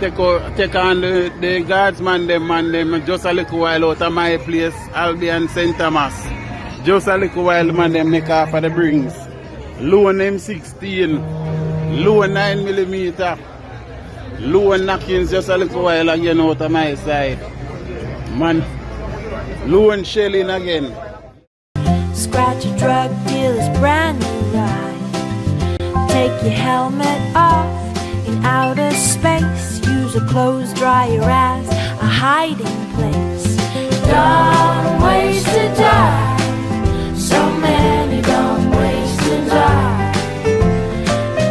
take on the guardsman them just a little while out of my place, Albion St. Thomas. Just a little while man them make off of the brings. Low M16, low 9mm, low knockings just a little while again out of my side. Man, low and shelling again. Scratch a drug dealer's brand new ride. Take your helmet off in outer space. Use a clothes dryer as